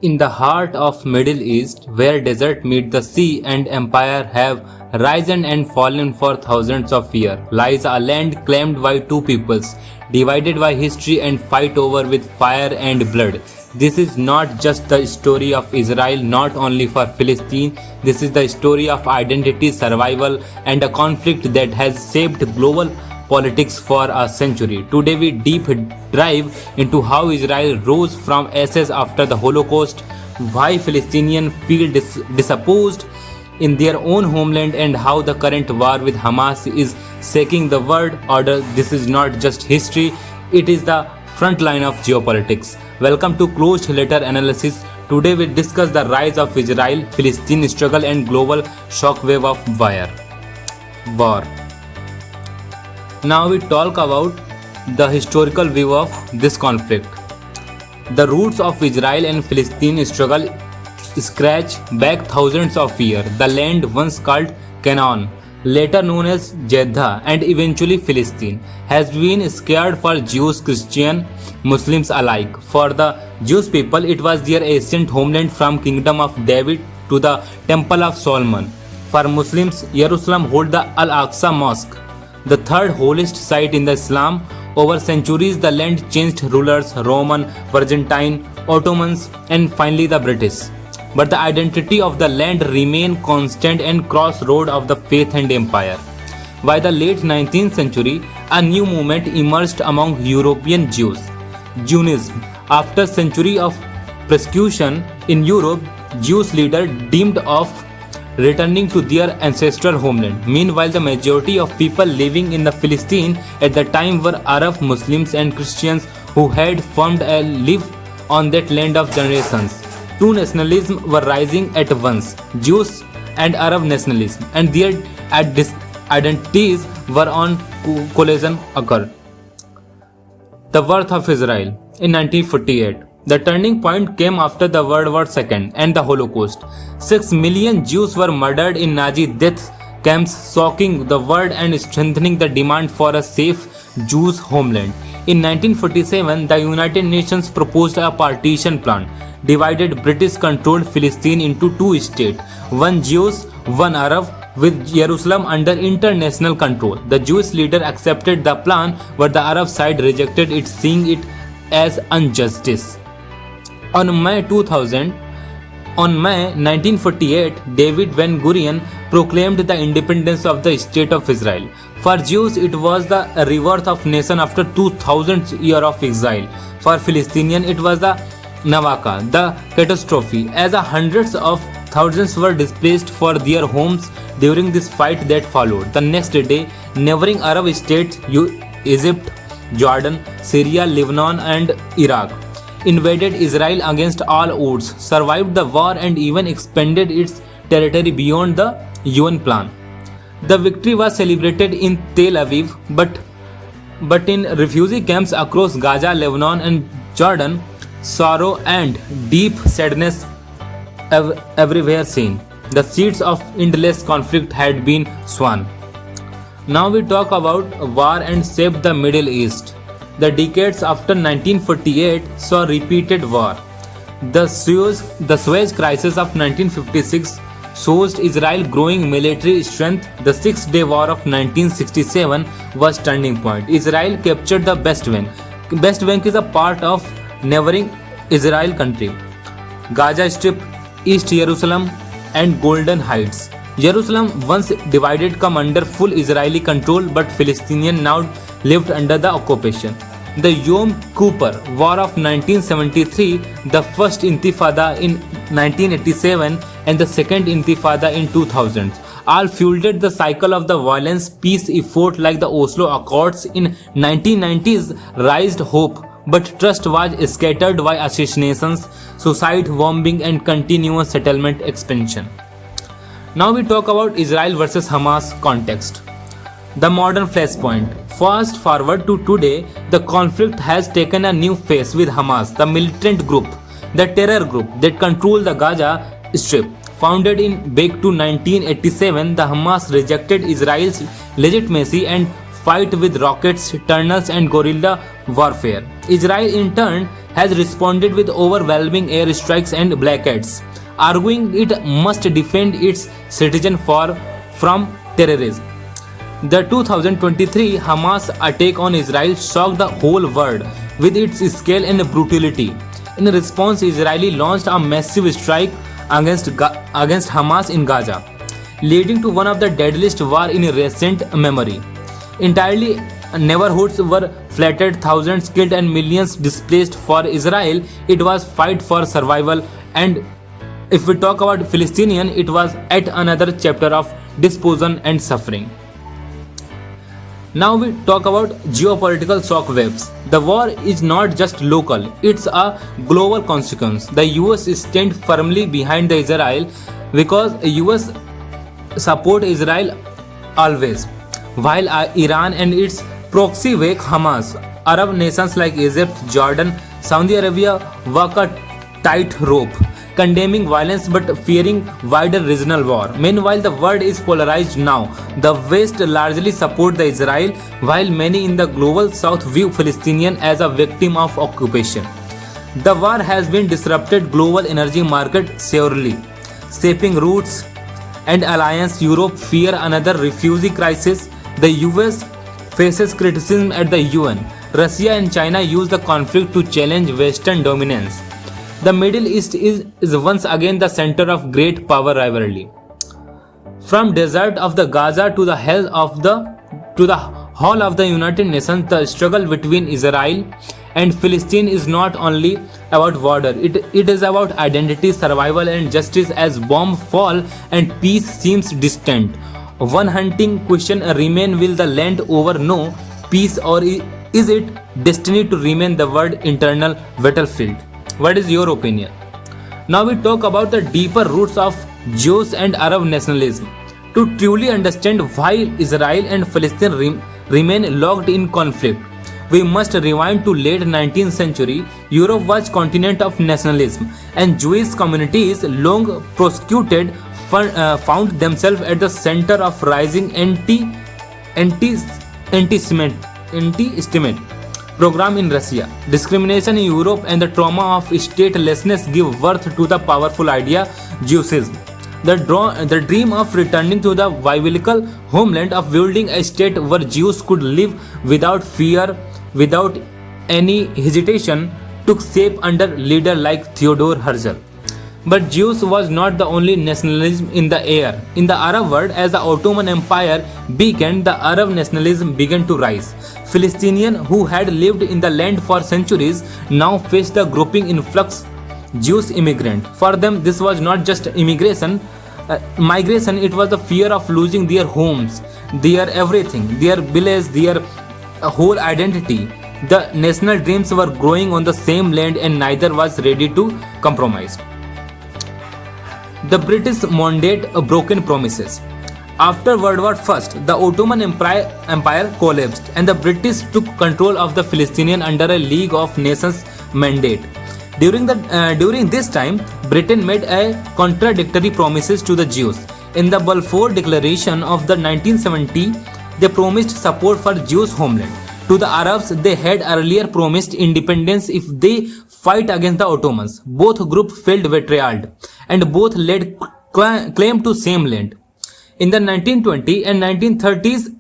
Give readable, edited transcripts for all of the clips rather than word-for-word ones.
In the heart of Middle East, where desert meet the sea and empire have risen and fallen for thousands of years, lies a land claimed by two peoples, divided by history and fight over with fire and blood. This is not just the story of Israel, not only for Palestine. This is the story of identity, survival, and a conflict that has shaped global politics for a century. Today we deep dive into how Israel rose from ashes after the Holocaust, why Palestinians feel disopposed in their own homeland, and how the current war with Hamas is shaking the world order. This is not just history, it is the front line of geopolitics. Welcome to Closed Letter Analysis. Today we discuss the rise of Israel-Palestine struggle and global shockwave of war. Now we talk about the historical view of this conflict. The roots of Israel and Palestine struggle stretch back thousands of years. The land once called Canaan, later known as Jeddah and eventually Palestine, has been scared for Jews, Christians, Muslims alike. For the Jewish people, it was their ancient homeland from Kingdom of David to the Temple of Solomon. For Muslims, Jerusalem holds the Al-Aqsa Mosque, the third holiest site in the Islam. Over centuries, the land changed rulers: Roman, Byzantine, Ottomans, and finally the British. But the identity of the land remained constant and crossroad of the faith and empire. By the late 19th century, a new movement emerged among European Jews, Zionism. After centuries of persecution in Europe, Jewish leaders dreamed of returning to their ancestral homeland. Meanwhile, the majority of people living in the Palestine at the time were Arab Muslims and Christians who had formed a live on that land of generations. Two nationalisms were rising at once: Jews and Arab nationalism, and their identities were on collision occurred. The birth of Israel in 1948. The turning point came after the World War II and the Holocaust. 6 million Jews were murdered in Nazi death camps, shocking the world and strengthening the demand for a safe Jewish homeland. In 1947, the United Nations proposed a partition plan, divided British-controlled Palestine into two states, one Jewish, one Arab, with Jerusalem under international control. The Jewish leader accepted the plan, but the Arab side rejected it, seeing it as injustice. On May 1948, David Ben-Gurion proclaimed the independence of the State of Israel. For Jews, it was the rebirth of nation after 2000 years of exile. For Palestinians, it was the Nakba, the catastrophe, as hundreds of thousands were displaced for their homes during this fight that followed. The next day, neighboring Arab states, Egypt, Jordan, Syria, Lebanon, and Iraq, invaded Israel against all odds, survived the war, and even expanded its territory beyond the UN plan. The victory was celebrated in Tel Aviv, but in refugee camps across Gaza, Lebanon, and Jordan, sorrow and deep sadness everywhere seen. The seeds of endless conflict had been sown. Now we talk about war and shaped the Middle East. The decades after 1948 saw repeated war. The Suez Crisis of 1956 showed Israel growing military strength. The Six-Day War of 1967 was turning point. Israel captured the West Bank. West Bank is a part of neighboring Israel country, Gaza Strip, East Jerusalem, and Golden Heights. Jerusalem, once divided, come under full Israeli control, but Palestinians now lived under the occupation. The Yom Kippur War of 1973, the first Intifada in 1987, and the second Intifada in 2000 all fueled the cycle of the violence. Peace effort like the Oslo Accords in 1990s raised hope, but trust was scattered by assassinations, suicide bombing, and continuous settlement expansion. Now we talk about Israel versus Hamas context. The modern flashpoint. Fast forward to today, the conflict has taken a new phase with Hamas, the militant group, the terror group that controls the Gaza Strip. Founded back to 1987, the Hamas rejected Israel's legitimacy and fight with rockets, tunnels, and guerrilla warfare. Israel in turn has responded with overwhelming airstrikes and blockades, arguing it must defend its citizens from terrorism. The 2023 Hamas attack on Israel shocked the whole world with its scale and brutality. In response, Israel launched a massive strike against Hamas in Gaza, leading to one of the deadliest wars in recent memory. Entirely neighborhoods were flattened, thousands killed and millions displaced. For Israel, it was fight for survival, and if we talk about Palestinian, it was yet another chapter of dispossession and suffering. Now we talk about geopolitical shockwaves. The war is not just local, it's a global consequence. The US stands firmly behind the Israel because US support Israel always, while Iran and its proxy wake Hamas. Arab nations like Egypt, Jordan, Saudi Arabia walk a tightrope, condemning violence but fearing wider regional war. Meanwhile, the world is polarized now. The West largely support the Israel, while many in the global South view Palestinian as a victim of occupation. The war has been disrupted global energy market severely, shaping routes and alliance. Europe fear another refugee crisis. The US faces criticism at the UN. Russia and China use the conflict to challenge Western dominance. The Middle East is once again the center of great power rivalry. From desert of the Gaza to the hall of the United Nations, the struggle between Israel and Palestine is not only about border, it is about identity, survival and justice. As bombs fall and peace seems distant, one hunting question remains: will the land over know peace, or is it destined to remain the world internal battlefield? What is your opinion? Now we talk about the deeper roots of Jews and Arab nationalism. To truly understand why Israel and Palestine remain locked in conflict, we must rewind to late 19th century. Europe was continent of nationalism, and Jewish communities, long persecuted, found themselves at the center of rising anti-Semitic program in Russia. Discrimination in Europe and the trauma of statelessness give birth to the powerful idea Jewism. The dream of returning to the biblical homeland, of building a state where Jews could live without fear, without any hesitation, took shape under leaders like Theodor Herzl. But Jews was not the only nationalism in the air. In the Arab world, as the Ottoman Empire weakened, the Arab nationalism began to rise. Palestinians who had lived in the land for centuries now faced the growing influx Jewish immigrant. For them, this was not just migration, it was the fear of losing their homes, their everything, their village, their whole identity. The national dreams were growing on the same land and neither was ready to compromise. The British mandate broken promises. After World War I, the Ottoman Empire collapsed and the British took control of the Palestinian under a League of Nations mandate. During this time, Britain made a contradictory promises to the Jews. In the Balfour Declaration of the 1970, they promised support for Jews' homeland. To the Arabs, they had earlier promised independence if they fight against the Ottomans. Both groups felt betrayed, and both laid claim to same land. In the 1920s and 1930s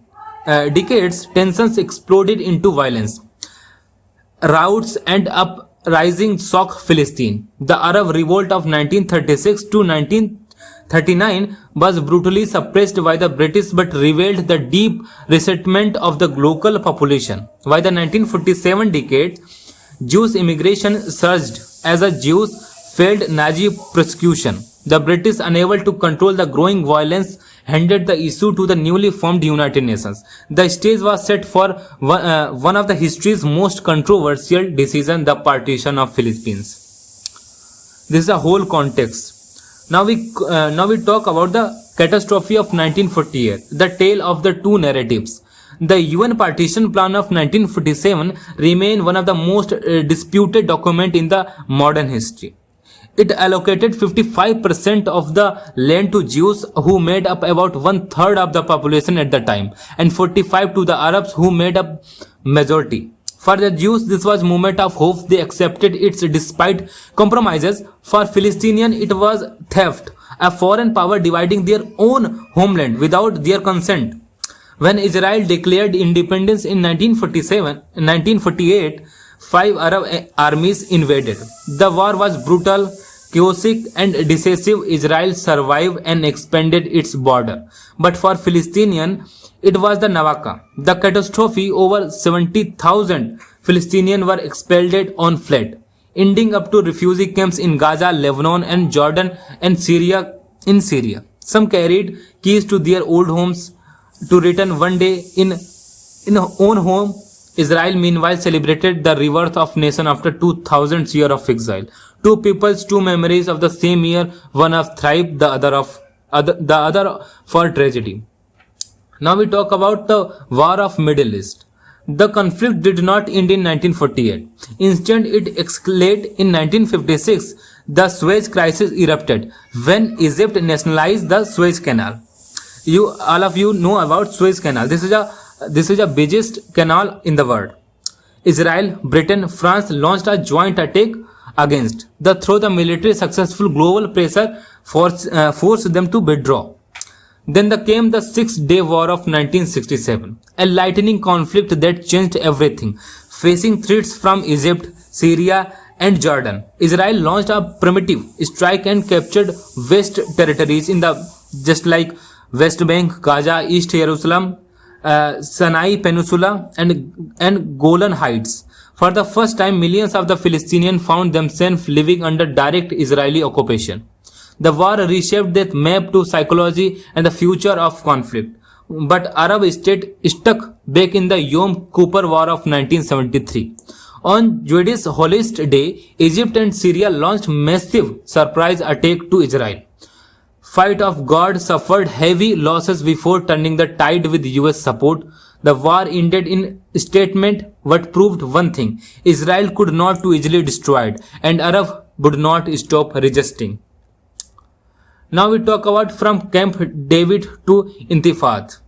decades, tensions exploded into violence. Riots and uprising shocked Palestine. The Arab Revolt of 1936 to 1939 was brutally suppressed by the British but revealed the deep resentment of the local population. By the 1947 decade, Jewish immigration surged as the Jews failed Nazi persecution. The British, unable to control the growing violence, handed the issue to the newly formed United Nations. The stage was set for one of the history's most controversial decisions, the partition of Philippines. This is a whole context. Now we talk about the catastrophe of 1948, the tale of the two narratives. The UN partition plan of 1947 remains one of the most disputed documents in the modern history. It allocated 55% of the land to Jews, who made up about 1/3 of the population at the time, and 45% to the Arabs, who made up majority. For the Jews, this was moment of hope. They accepted it despite compromises. For Palestinians, it was theft, a foreign power dividing their own homeland without their consent. When Israel declared independence in 1948, five Arab armies invaded. The war was brutal, chaotic, and decisive. Israel survived and expanded its border. But for Palestinians, it was the Nakba, the catastrophe. Over 70,000 Palestinians were expelled on flight, ending up to refugee camps in Gaza, Lebanon, and Jordan and Syria. In Syria, some carried keys to their old homes to return one day in own home. Israel meanwhile celebrated the rebirth of nation after 2000 years of exile. Two peoples, two memories of the same year, one of thrive, the other for tragedy. Now we talk about the War of Middle East. The conflict did not end in 1948. Instead, it escalated in 1956. The Suez Crisis erupted when Egypt nationalized the Suez Canal. All of you know about Suez Canal. This is the biggest canal in the world. Israel, Britain, France launched a joint attack against. Through the military successful global pressure forced them to withdraw. Then came the Six-Day War of 1967, a lightning conflict that changed everything. Facing threats from Egypt, Syria, and Jordan, Israel launched a primitive strike and captured West territories in the just like West Bank, Gaza, East Jerusalem, Sinai Peninsula, and Golan Heights. For the first time, millions of the Palestinians found themselves living under direct Israeli occupation. The war reshaped that map to psychology and the future of conflict. But Arab states stuck back in the Yom Kippur War of 1973. On Jewish Holocaust Day, Egypt and Syria launched massive surprise attack to Israel. Fight of God suffered heavy losses before turning the tide with US support. The war ended in statement but proved one thing: Israel could not too easily destroyed, and Arab would not stop resisting. Now we talk about from Camp David to Intifada.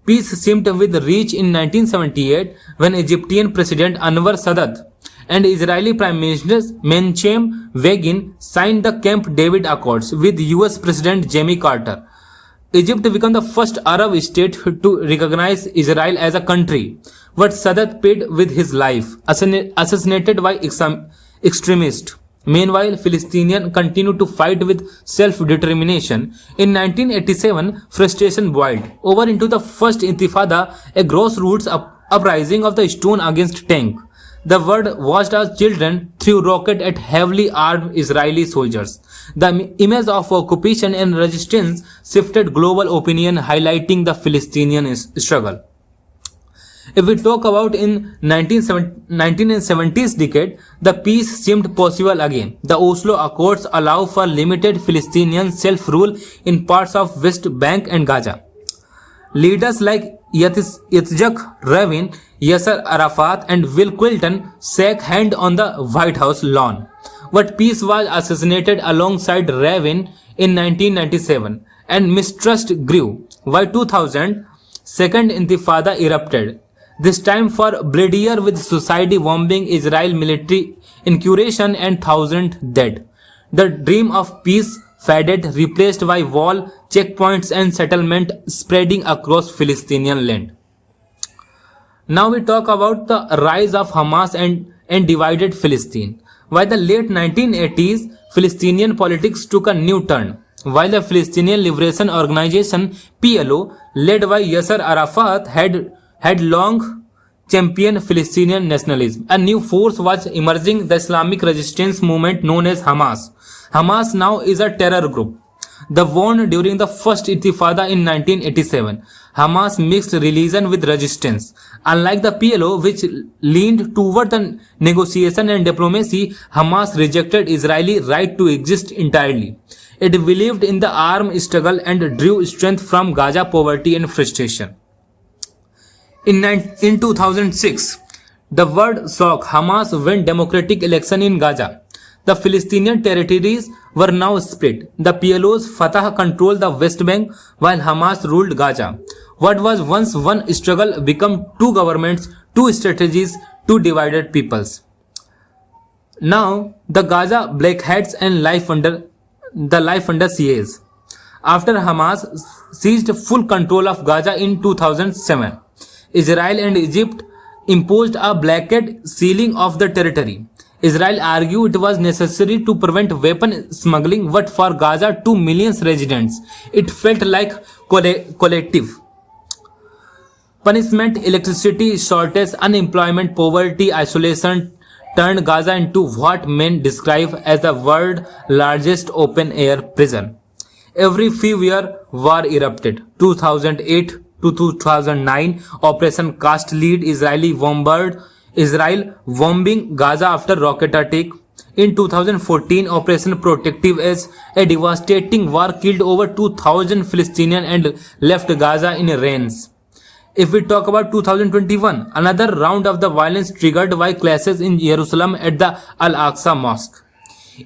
Peace seemed with reach in 1978 when Egyptian President Anwar Sadat and Israeli Prime Minister Menachem Begin signed the Camp David Accords with US President Jimmy Carter. Egypt became the first Arab state to recognize Israel as a country, but Sadat paid with his life, assassinated by extremists. Meanwhile, Palestinians continued to fight with self-determination. In 1987, frustration boiled over into the First Intifada, a grassroots uprising of the stone against tank. The world watched as children threw rockets at heavily armed Israeli soldiers. The image of occupation and resistance shifted global opinion, highlighting the Palestinian struggle. If we talk about in 1970s decade, the peace seemed possible again. The Oslo Accords allow for limited Palestinian self-rule in parts of West Bank and Gaza. Leaders like Yitzhak Rabin, Yasser Arafat, and Bill Clinton shook hands on the White House lawn. But peace was assassinated alongside Rabin in 1997, and mistrust grew. By 2000, Second Intifada erupted. This time for bloodier with society bombing, Israel military incursion, and thousands dead. The dream of peace faded, replaced by wall, checkpoints, and settlement spreading across Palestinian land. Now we talk about the rise of Hamas and divided Palestine. By the late 1980s, Palestinian politics took a new turn. While the Palestinian Liberation Organization (PLO), led by Yasser Arafat, had long championed Palestinian nationalism, a new force was emerging: the Islamic resistance movement known as Hamas. Hamas now is a terror group. The born during the First Intifada in 1987, Hamas mixed religion with resistance. Unlike the PLO, which leaned toward the negotiation and diplomacy, Hamas rejected Israeli right to exist entirely. It believed in the armed struggle and drew strength from Gaza poverty and frustration. In 2006, the world shocked. Hamas won democratic election in Gaza. The Palestinian territories were now split. The PLO's Fatah controlled the West Bank while Hamas ruled Gaza. What was once one struggle became two governments, two strategies, two divided peoples. Now, the Gaza blackheads and life under siege. After Hamas seized full control of Gaza in 2007, Israel and Egypt imposed a blanket sealing of the territory. Israel argued it was necessary to prevent weapon smuggling, but for Gaza 2 million residents, it felt like collective punishment. Electricity shortage, unemployment, poverty, isolation turned Gaza into what men describe as the world's largest open-air prison. Every few years, war erupted. 2008 to 2009, Operation Cast Lead, Israel bombing Gaza after rocket attack. In 2014, Operation Protective Edge, a devastating war killed over 2,000 Palestinians and left Gaza in ruins. If we talk about 2021, another round of the violence triggered by clashes in Jerusalem at the Al-Aqsa Mosque.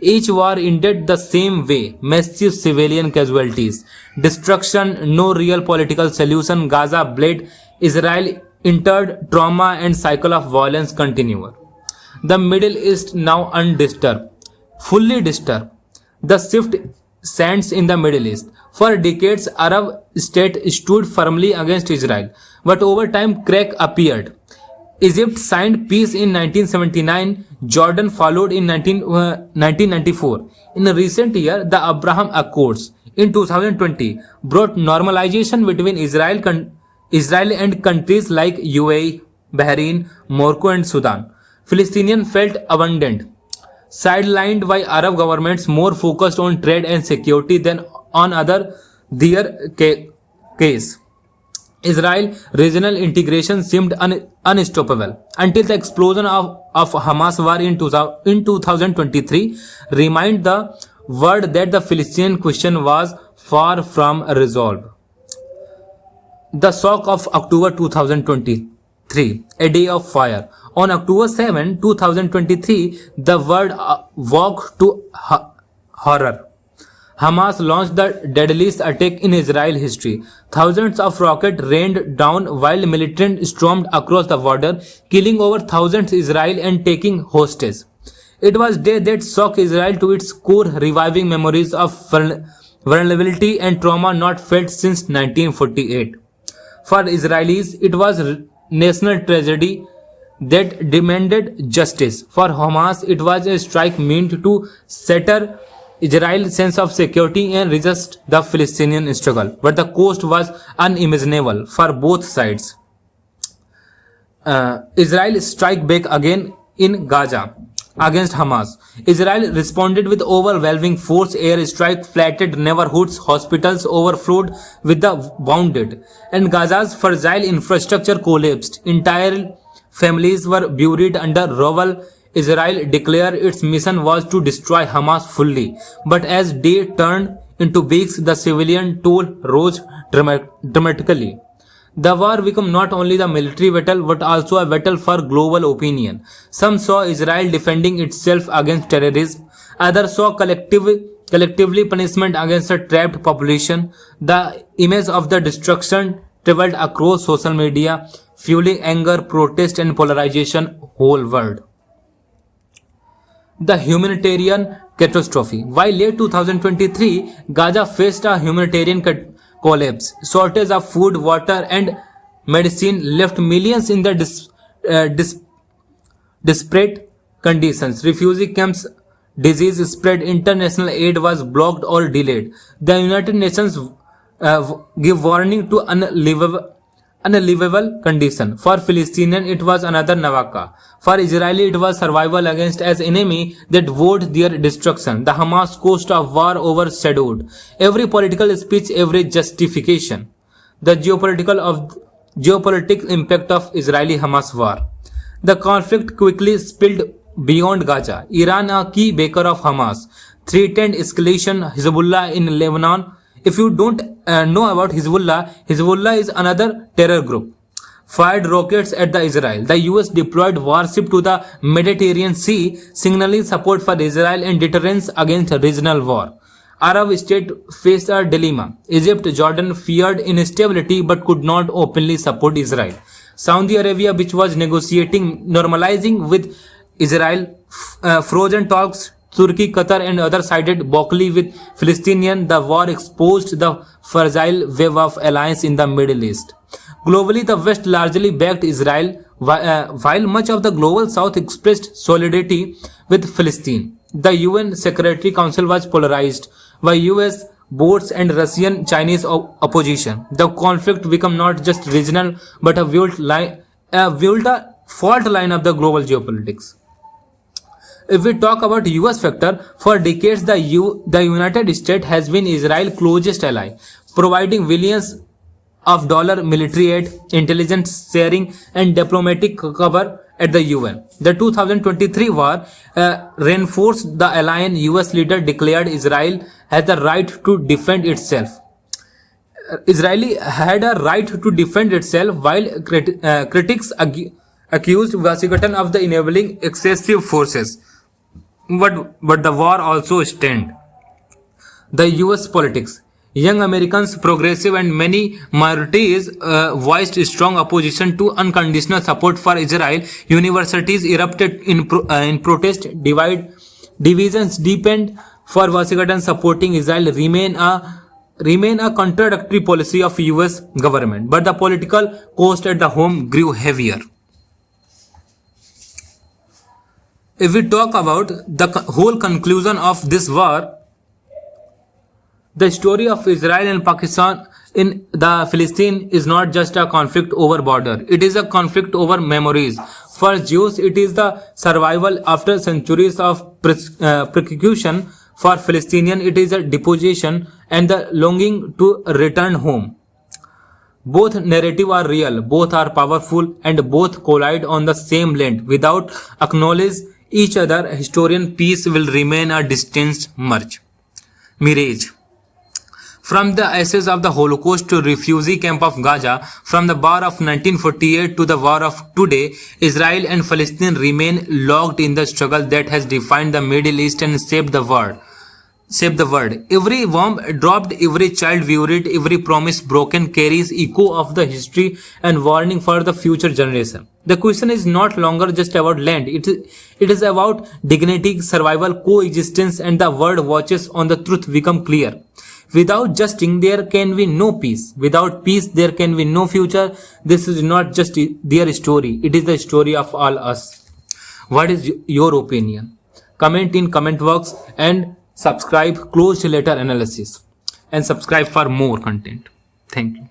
Each war ended the same way: massive civilian casualties, destruction, no real political solution. Gaza bled, Israel entered trauma, and cycle of violence continue. The Middle East now undisturbed, fully disturbed. The shift sands in the Middle East. For decades, Arab states stood firmly against Israel, but over time crack appeared. Egypt signed peace in 1979, Jordan followed in 1994. In recent years, the Abraham Accords in 2020 brought normalization between Israel and countries like UAE, Bahrain, Morocco and Sudan. Palestinians felt abandoned, sidelined by Arab governments more focused on trade and security than on their case. Israel regional integration seemed unstoppable until the explosion of Hamas war in 2023 reminded the world that the Palestinian question was far from resolved. The shock of October 2023, a day of fire. On October 7, 2023, the world woke to horror. Hamas launched the deadliest attack in Israel history. Thousands of rockets rained down while militants stormed across the border, killing over thousands Israel and taking hostages. It was a day that shocked Israel to its core, reviving memories of vulnerability and trauma not felt since 1948. For Israelis, it was a national tragedy that demanded justice. For Hamas, it was a strike meant to shatter Israel's sense of security and resist the Palestinian struggle. But the cost was unimaginable for both sides. Israel struck back again in Gaza against Hamas. Israel responded with overwhelming force. Air strike flattened neighborhoods, hospitals overflowed with the wounded, and Gaza's fragile infrastructure collapsed. Entire families were buried under rubble. Israel declared its mission was to destroy Hamas fully, but as day turned into weeks, the civilian toll rose dramatically. The war became not only the military battle but also a battle for global opinion. Some saw Israel defending itself against terrorism, others saw collectively punishment against a trapped population. The image of the destruction traveled across social media, fueling anger, protest and polarization whole world. The humanitarian catastrophe. By late 2023, Gaza faced a humanitarian collapse. Shortage of food, water, and medicine left millions in the desperate conditions. Refugee camps, disease spread, international aid was blocked or delayed. The United Nations give warning to unlivable condition. For Palestinians, it was another Navaka. For Israeli, it was survival against an enemy that vowed their destruction. The Hamas cost of war overshadowed every political speech, every justification. The geopolitical impact of Israeli-Hamas war. The conflict quickly spilled beyond Gaza. Iran, a key backer of Hamas, threatened escalation. Hezbollah in Lebanon. If you don't know about Hezbollah is another terror group. Fired rockets at the Israel. The US deployed warship to the Mediterranean Sea, signaling support for Israel and deterrence against regional war. Arab states faced a dilemma. Egypt, Jordan feared instability but could not openly support Israel. Saudi Arabia, which was negotiating normalizing with Israel, frozen talks. Turkey, Qatar, and others sided vocally with Palestinians. The war exposed the fragile web of alliance in the Middle East. Globally, the West largely backed Israel, while much of the global South expressed solidarity with Palestine. The UN Security Council was polarized by US boards and Russian Chinese opposition. The conflict became not just regional but a viewed fault line of the global geopolitics. If we talk about US factor, for decades the United States has been Israel's closest ally, providing billions of dollars military aid, intelligence sharing, and diplomatic cover at the UN. The 2023 war reinforced the alliance. US leader declared Israel has the right to defend itself. Israeli had a right to defend itself, while critics accused Washington of the enabling excessive forces. But the war also stemmed the US politics. Young Americans, progressive, and many minorities voiced strong opposition to unconditional support for Israel. Universities erupted in protest. Divisions deepened. For Washington, supporting Israel remain a contradictory policy of US government. But the political cost at the home grew heavier. If we talk about the whole conclusion of this war, the story of Israel and Pakistan in the Palestine is not just a conflict over border. It is a conflict over memories. For Jews, it is the survival after centuries of persecution. For Palestinians, it is a deportation and the longing to return home. Both narratives are real, both are powerful, and both collide on the same land. Without acknowledging each other, historian peace will remain a distant mirage. From the ashes of the Holocaust to refugee camp of Gaza, from the war of 1948 to the war of today, Israel and Palestine remain locked in the struggle that has defined the Middle East and shaped the world. Every bomb dropped, every child buried, every promise broken carries echo of the history and warning for the future generation. The question is not longer just about land. It is about dignity, survival, coexistence, and the world watches on the truth become clear. Without justice, there can be no peace. Without peace, there can be no future. This is not just their story. It is the story of all us. What is your opinion? Comment in comment box and subscribe closed letter analysis and subscribe for more content. Thank you.